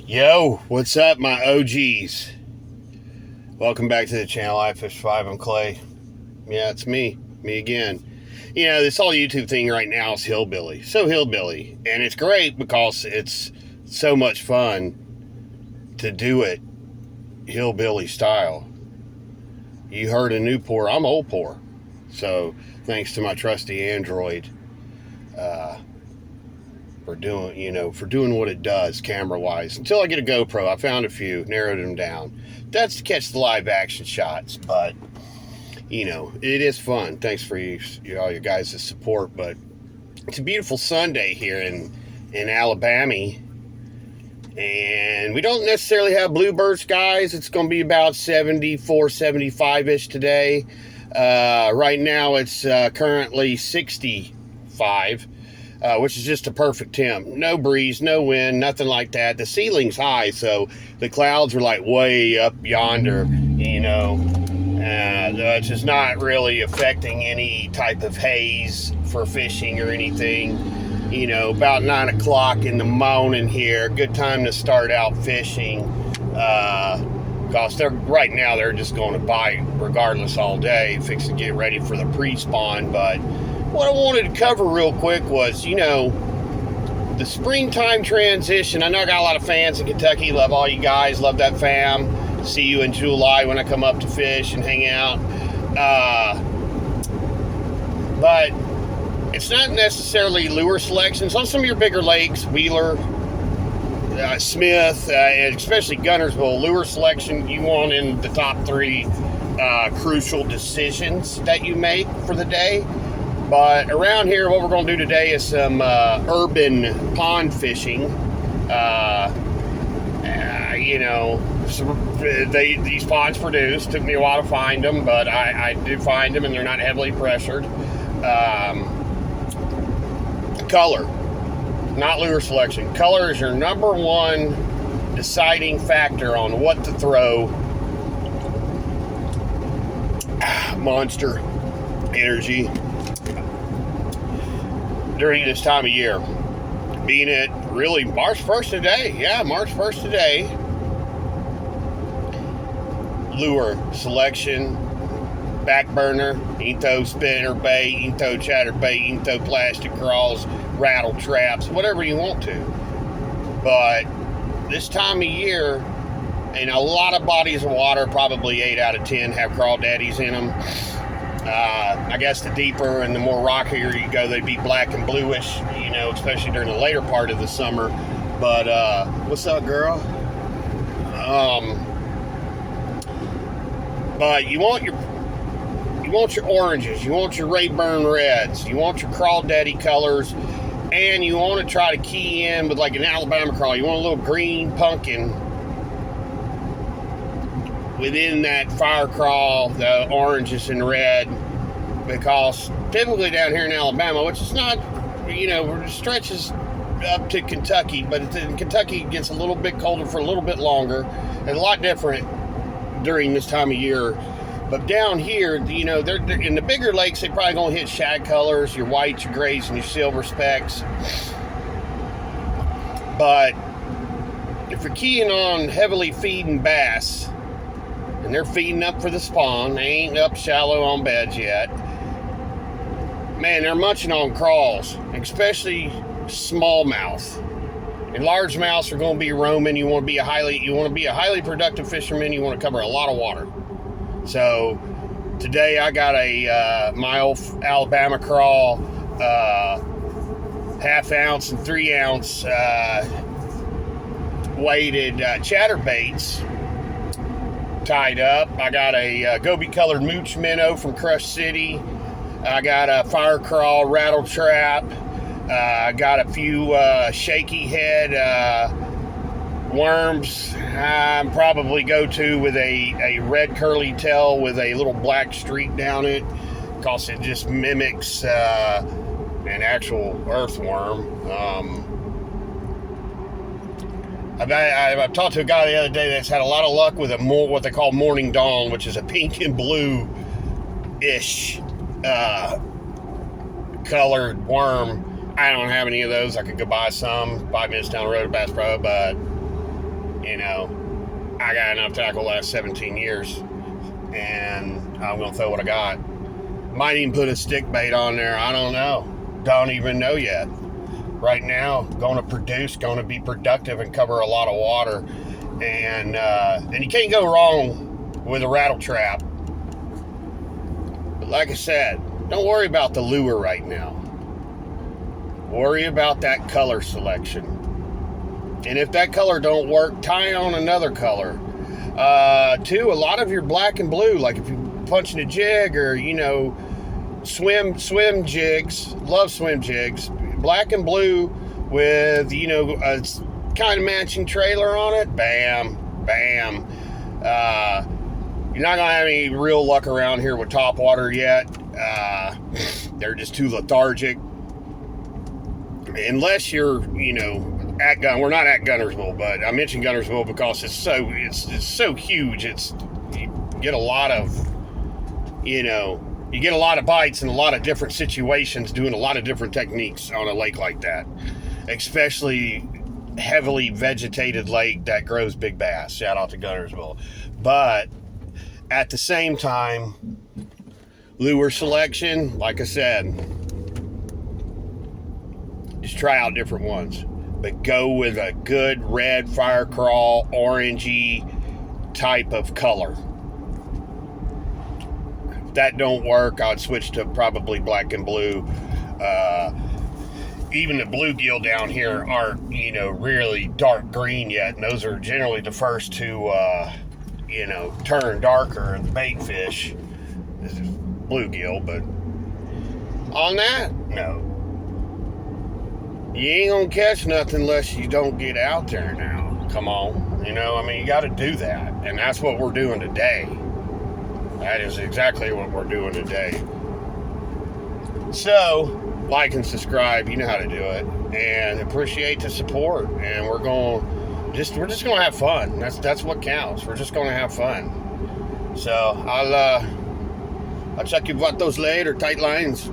Yo, what's up, my OGs? Welcome back to the channel. I Fish 5. I'm Clay. Yeah, it's me again. You know, this whole YouTube thing right now is hillbilly. So hillbilly. And it's great because it's so much fun to do it hillbilly style. You heard a new pour. I'm old pour. So thanks to my trusty Android for doing what it does camera-wise. Until I get a GoPro, I found a few, narrowed them down. That's to catch the live action shots, but it is fun. Thanks for all your guys' support. But it's a beautiful Sunday here in Alabama, and we don't necessarily have bluebird skies. It's going to be about 74, 75-ish today. Right now it's currently 65. Which is just a perfect temp. No breeze, no wind, nothing like that. The ceiling's high, so the clouds are like way up yonder, which is not really affecting any type of haze for fishing or anything. About 9 o'clock in the morning here, good time to start out fishing. Because right now they're just going to bite regardless all day, fixing to get ready for the pre-spawn. But what I wanted to cover real quick was, the springtime transition. I know I got a lot of fans in Kentucky. Love all you guys. Love that fam. See you in July when I come up to fish and hang out. But it's not necessarily lure selections. On some of your bigger lakes, Wheeler, Smith, and especially Guntersville, lure selection you want in the top 3 crucial decisions that you make for the day. But around here, what we're going to do today is some urban pond fishing. These ponds produce. Took me a while to find them, but I do find them, and they're not heavily pressured. Color, not lure selection. Color is your number one deciding factor on what to throw. Monster Energy during this time of year, being it really March 1st today. Yeah, March 1st today. Lure selection, back burner, Into spinner bait, Into chatterbait, Into plastic crawls, rattle traps, whatever you want to. But this time of year, in a lot of bodies of water, probably 8 out of 10 have crawdaddies in them. I guess the deeper and the more rockier you go, they'd be black and bluish, especially during the later part of the summer. But what's up, girl? But you want your oranges, you want your Rayburn reds, you want your crawdaddy colors, and you want to try to key in with like an Alabama crawl. You want a little green pumpkin within that fire crawl, the oranges and red, because typically down here in Alabama, which is not, stretches up to Kentucky, but in Kentucky it gets a little bit colder for a little bit longer, and a lot different during this time of year. But down here, they're in the bigger lakes, they probably gonna hit shad colors, your whites, your grays, and your silver specks. But if you're keying on heavily feeding bass, and they're feeding up for the spawn, they ain't up shallow on beds yet, man, they're munching on crawls, especially smallmouth. And largemouths are going to be roaming. You want to be a highly productive fisherman. You want to cover a lot of water. So today I got my old Alabama crawl, half ounce and 3 ounce weighted chatterbaits tied up. I got a goby colored mooch minnow from Crush City. I got a fire crawl rattle trap. I got a few shaky head worms. I probably go to with a red curly tail with a little black streak down it, because it just mimics an actual earthworm. I've talked to a guy the other day that's had a lot of luck with what they call morning dawn, which is a pink and blue-ish colored worm. I don't have any of those. I could go buy some 5 minutes down the road at Bass Pro, but You know, I got enough tackle last 17 years, and I'm going to throw what I got. Might even put a stick bait on there. I don't know. Don't even know yet. Right now, going to produce, going to be productive and cover a lot of water. And you can't go wrong with a rattle trap. But like I said, don't worry about the lure right now. Worry about that color selection. And if that color don't work, tie on another color. Too, a lot of your black and blue, like if you're punching a jig or, you know, swim jigs, love swim jigs, black and blue with, you know, a kind of matching trailer on it, bam, bam. You're not gonna have any real luck around here with topwater yet. They're just too lethargic. Unless you're, you know, we're not at Guntersville, but I mentioned Guntersville because it's so huge. You get a lot of, you know, you get a lot of bites in a lot of different situations, doing a lot of different techniques on a lake like that, especially heavily vegetated lake that grows big bass. Shout out to Guntersville. But at the same time, lure selection, like I said, just try out different ones, but go with a good red, fire crawl, orangey type of color. If that don't work, I'd switch to probably black and blue. Even the bluegill down here aren't, you know, really dark green yet, and those are generally the first to, you know, turn darker in the bait fish. This is bluegill, but on that note, you ain't gonna catch nothing unless you don't get out there now. Come on. You know, I mean, you got to do that. And that's what we're doing today. That is exactly what we're doing today. So, like and subscribe. You know how to do it. And appreciate the support. And we're just going to have fun. That's what counts. We're just going to have fun. So, I'll check you vatos later. Tight lines.